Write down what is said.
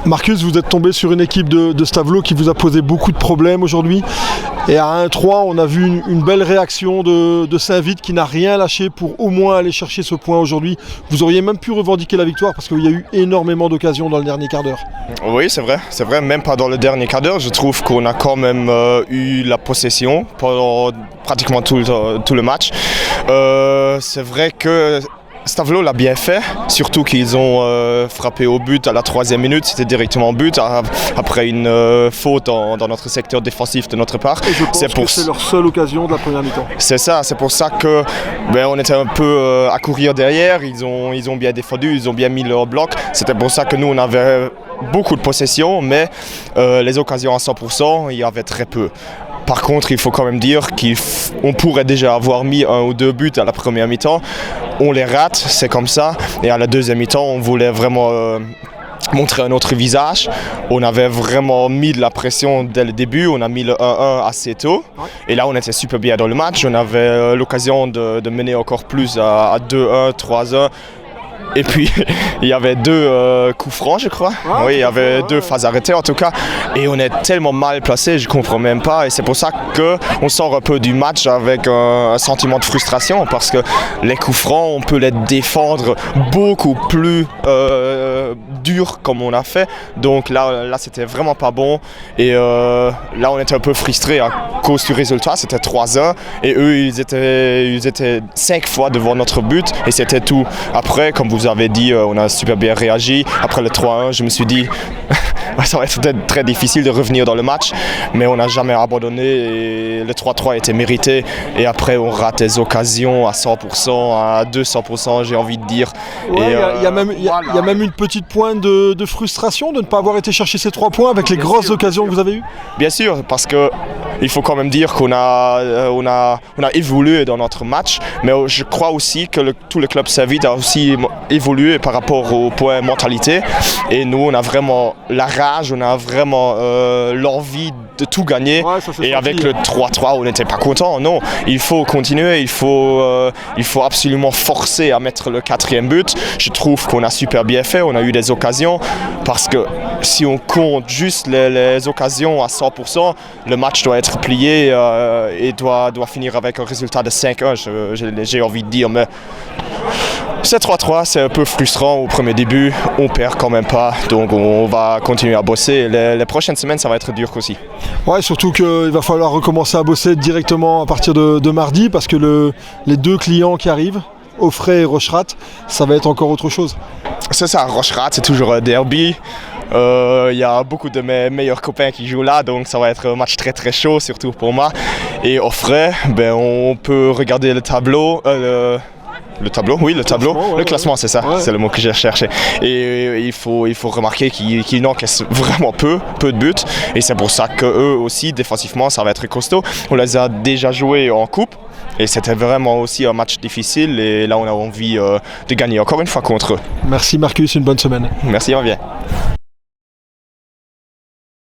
Marcus, vous êtes tombé sur une équipe de Stavelot qui vous a posé beaucoup de problèmes aujourd'hui. Et à 1-3, on a vu une belle réaction de Saint-Vite qui n'a rien lâché pour au moins aller chercher ce point aujourd'hui. Vous auriez même pu revendiquer la victoire parce qu'il y a eu énormément d'occasions dans le dernier quart d'heure. Oui, c'est vrai, même pas dans le dernier quart d'heure. Je trouve qu'on a quand même eu la possession pendant pratiquement tout le match. C'est vrai que Stavelot l'a bien fait, surtout qu'ils ont frappé au but à la 3e minute, c'était directement but après une faute dans notre secteur défensif de notre part. Et je pense que c'est leur seule occasion de la première mi-temps. C'est ça, c'est pour ça que on était un peu à courir derrière, ils ont bien défendu, ils ont bien mis leur bloc. C'était pour ça que nous on avait beaucoup de possession, mais les occasions à 100%, il y avait très peu. Par contre, il faut quand même dire qu'on pourrait déjà avoir mis 1 ou 2 buts à la première mi-temps. On les rate, c'est comme ça. Et à la deuxième mi-temps, on voulait vraiment montrer un autre visage. On avait vraiment mis de la pression dès le début. On a mis le 1-1 assez tôt. Et là, on était super bien dans le match. On avait l'occasion de mener encore plus à 2-1, 3-1. Et puis, il y avait 2 coups francs, je crois. Oui, il y avait 2 phases arrêtées en tout cas. Et on est tellement mal placé, je ne comprends même pas. Et c'est pour ça qu'on sort un peu du match avec un sentiment de frustration. Parce que les coups francs, on peut les défendre beaucoup plus dur comme on a fait. Donc là c'était vraiment pas bon. Et là, on était un peu frustrés à cause du résultat. C'était 3-1. Et eux, ils étaient 5 fois devant notre but. Et c'était tout. Après, comme vous avez dit, on a super bien réagi. Après le 3-1, je me suis dit ça va être très difficile de revenir dans le match, mais on n'a jamais abandonné et le 3-3 était mérité. Et après, on rate des occasions à 100%, à 200%, j'ai envie de dire. Il y a même une petite pointe de frustration de ne pas avoir été chercher ces 3 points avec les grosses occasions que vous avez eues. Bien sûr, parce que il faut quand même dire qu'on a évolué dans notre match, mais je crois aussi que tout le club Saint-Vite a aussi évolué par rapport au point mentalité. Et nous, on a vraiment la rage, on a vraiment l'envie de tout gagner. Et avec le 3-3, on n'était pas content. Non, il faut continuer, il faut absolument forcer à mettre le 4e but. Je trouve qu'on a super bien fait, on a eu des occasions. Parce que si on compte juste les occasions à 100%, le match doit être plié et doit finir avec un résultat de 5-1, j'ai envie de dire. Mais c'est 3-3, c'est un peu frustrant au premier début, on perd quand même pas, donc on va continuer à bosser. Les prochaines semaines, ça va être dur aussi. Ouais, surtout qu'il va falloir recommencer à bosser directement à partir de mardi, parce que les 2 clients qui arrivent, Offray et Rocherat, ça va être encore autre chose. C'est ça, Rocherat, c'est toujours un derby. Il y a beaucoup de mes meilleurs copains qui jouent là, donc ça va être un match très très chaud, surtout pour moi. Et Offray, on peut regarder le tableau. Le tableau, oui, le tableau. Le classement, c'est ça, c'est le mot que j'ai cherché. Et il faut remarquer qu'ils n'encaissent vraiment peu de buts. Et c'est pour ça qu'eux aussi, défensivement, ça va être costaud. On les a déjà joués en coupe. Et c'était vraiment aussi un match difficile. Et là, on a envie de gagner encore une fois contre eux. Merci Marcus, une bonne semaine. Merci, on vient.